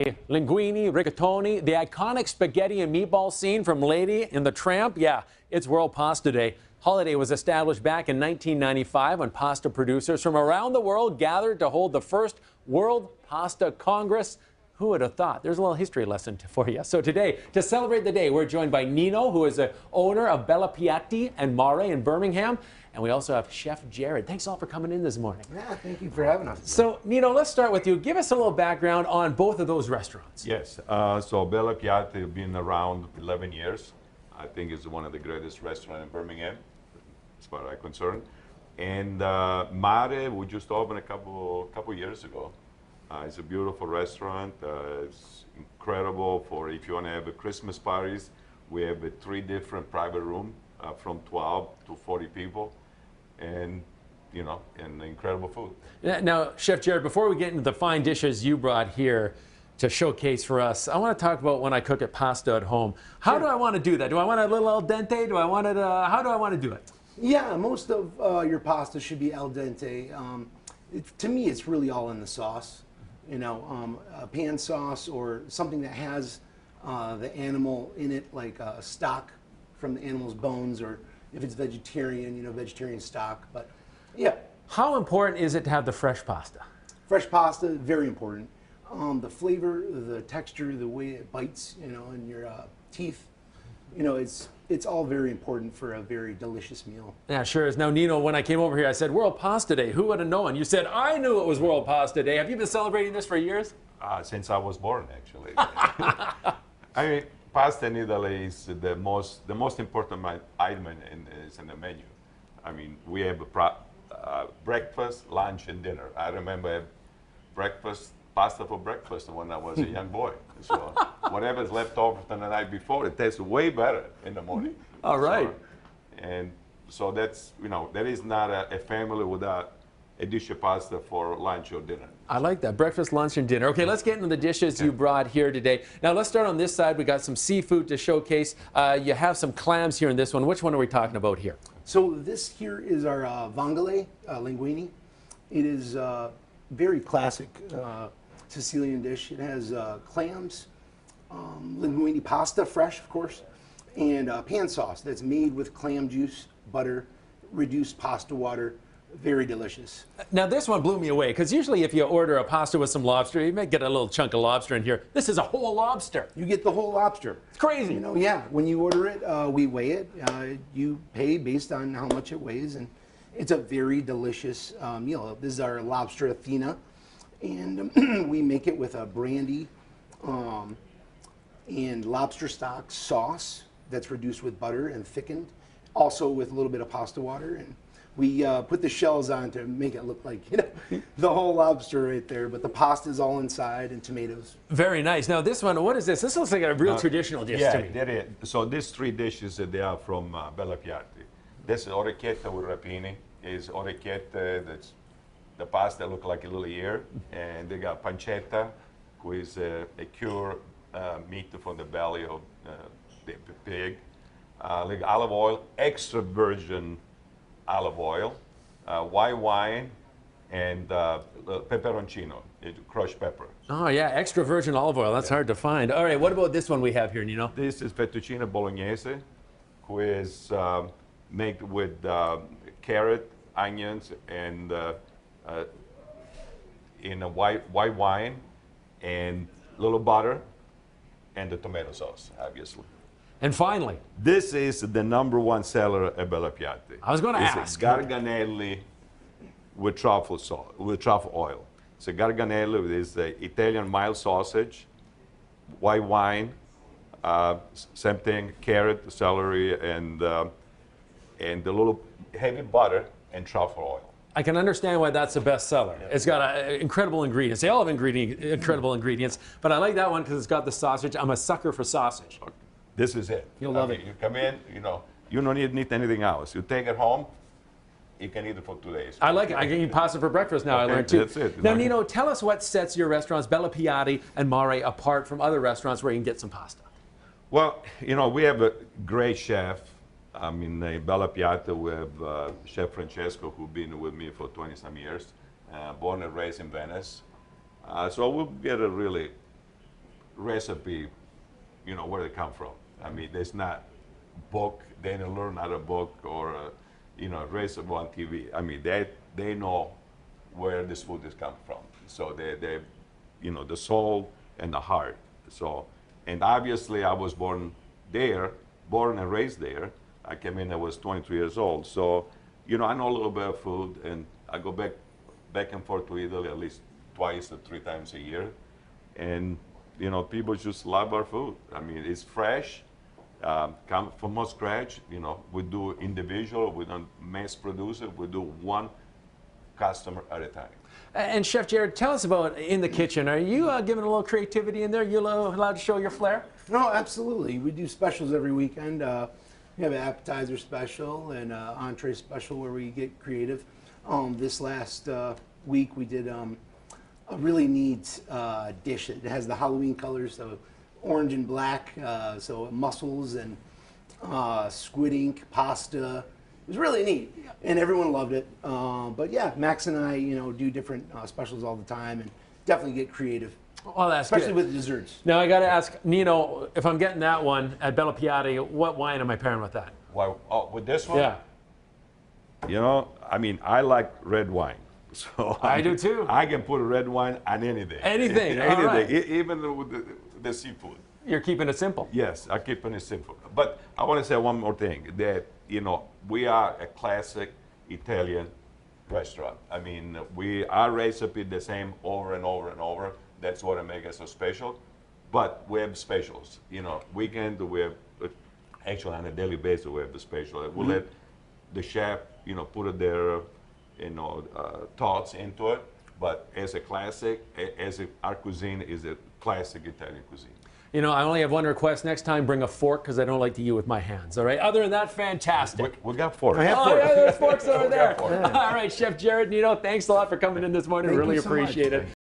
Linguine, rigatoni, the iconic spaghetti and meatball scene from Lady and the Tramp. Yeah, it's World Pasta Day. Holiday was established back in 1995 when pasta producers from around the world gathered to hold the first World Pasta Congress. Who would have thought? There's a little history lesson for you. So today, to celebrate the day, we're joined by Nino, who is the owner of Piatti and Mare in Birmingham. And we also have Chef Jared. Thanks all for coming in this morning. Yeah, thank you for having us. So, Nino, let's start with you. Give us a little background on both of those restaurants. Yes, so Piatti has been around 11 years. I think it's one of the greatest restaurants in Birmingham, as far as I'm concerned. And Mare, we just opened a couple years ago. It's a beautiful restaurant. It's incredible for if you want to have a Christmas parties. We have 3 different private rooms from 12 to 40 people. And, you know, and incredible food. Now, Chef Jared, before we get into the fine dishes you brought here to showcase for us, I want to talk about when I cook at pasta at home. How do I want to do that? Do I want it a little al dente? Do I want it, how do I want to do it? Yeah, most of your pasta should be al dente. To me, it's really all in the sauce. You know, a pan sauce or something that has the animal in it, like stock from the animal's bones, or if it's vegetarian, you know, vegetarian stock. But yeah. How important is it to have the fresh pasta? Fresh pasta, very important. The flavor, the texture, the way it bites, you know, in your teeth, you know, it's all very important for a very delicious meal. Yeah, sure is. Now, Nino, when I came over here, I said, World Pasta Day. Who would have known? You said, I knew it was World Pasta Day. Have you been celebrating this for years? Since I was born, actually. I mean, pasta in Italy is the most important item is in the menu. I mean, we have breakfast, lunch, and dinner. I remember pasta for breakfast when I was a young boy. So whatever's left over from the night before, it tastes way better in the morning. All right. So that's, you know, there is not a family without a dish of pasta for lunch or dinner. I like that. Breakfast, lunch, and dinner. Okay, let's get into the dishes you brought here today. Now, let's start on this side. We got some seafood to showcase. You have some clams here in this one. Which one are we talking about here? So this here is our vongole linguine. It is very classic Sicilian dish. It has clams, linguine pasta, fresh, of course, and pan sauce that's made with clam juice, butter, reduced pasta water. Very delicious. Now, this one blew me away, because usually if you order a pasta with some lobster, you may get a little chunk of lobster in here. This is a whole lobster. You get the whole lobster. It's crazy. You know, yeah, when you order it, we weigh it. You pay based on how much it weighs, and it's a very delicious meal. This is our lobster Athena, and we make it with a brandy and lobster stock sauce that's reduced with butter and thickened, also with a little bit of pasta water. And we put the shells on to make it look like, you know, the whole lobster right there, but the pasta is all inside and tomatoes. Very nice. Now, this one, what is this? This looks like a real traditional dish to me. Yeah, that is. So these 3 dishes, they are from Piatti. This is orecchietta with rapini. Is orecchietta, that's the pasta look like a little ear, and they got pancetta, who is a cured meat from the belly of the pig. Like olive oil, extra virgin olive oil, white wine, and peperoncino, crushed pepper. Oh, yeah, extra virgin olive oil. That's hard to find. All right, what about this one we have here, Nino? This is fettuccine bolognese, who is made with carrot, onions, and in a white wine, and little butter, and the tomato sauce, obviously. And finally, this is the #1 seller at Piatti. I was going to ask. It's garganelli with truffle sauce, with truffle oil. So garganelli is the Italian mild sausage, white wine, same thing, carrot, celery, and the little heavy butter and truffle oil. I can understand why that's the best seller. Yeah. It's got incredible ingredients. They all have incredible ingredients, but I like that one because it's got the sausage. I'm a sucker for sausage. This is it. You'll love it. You come in, you know, you don't need anything else. You take it home, you can eat it for 2 days. I like it. I can eat pasta for breakfast now. Okay, I learned too. That's it. Now, Nino, tell us what sets your restaurants, Piatti and Mare, apart from other restaurants where you can get some pasta. Well, you know, we have a great chef. I mean, Piatti, we have Chef Francesco, who's been with me for 20-some years, born and raised in Venice. So we'll get a really recipe, you know, where they come from. I mean, there's not book, they didn't learn out of book or, you know, recipe on TV. I mean, they know where this food is coming from. So they, you know, the soul and the heart. So, and obviously I was born and raised there. I came in, I was 23 years old. So, you know, I know a little bit of food, and I go back and forth to Italy at least twice or 3 times a year. And, you know, people just love our food. I mean, it's fresh, come from scratch. You know, we do individual, we don't mass produce it, we do one customer at a time. And Chef Jared, tell us about in the kitchen. Are you giving a little creativity in there? You allowed to show your flair? No, absolutely. We do specials every weekend. We have an appetizer special and an entree special where we get creative. This last week we did a really neat dish. It has the Halloween colors, so orange and black, so mussels and squid ink pasta. It was really neat, and everyone loved it. But yeah, Max and I, you know, do different specials all the time, and definitely get creative. Well, that's especially good. with desserts. Now I got to ask Nino, if I'm getting that one at Bella Piatti, what wine am I pairing with that? Why, with this one? Yeah. You know, I mean, I like red wine. So I do too. I can put a red wine on anything. Anything, all anything, right. Even with the seafood. You're keeping it simple. Yes, I keep it simple. But I want to say one more thing, that, you know, we are a classic Italian restaurant. I mean, our recipe the same over and over and over. That's what makes us so special. But we have specials. You know, weekend we have, actually on a daily basis we have the special. We let the chef, you know, put their, you know, thoughts into it. But as a classic, our cuisine is a classic Italian cuisine. You know, I only have one request. Next time, bring a fork, because I don't like to eat with my hands, all right? Other than that, fantastic. We got forks. I have Oh, forks. yeah, there's forks over there. forks. All right, Chef Jared, Nino, thanks a lot for coming in this morning. Thank Really you so much. appreciate it.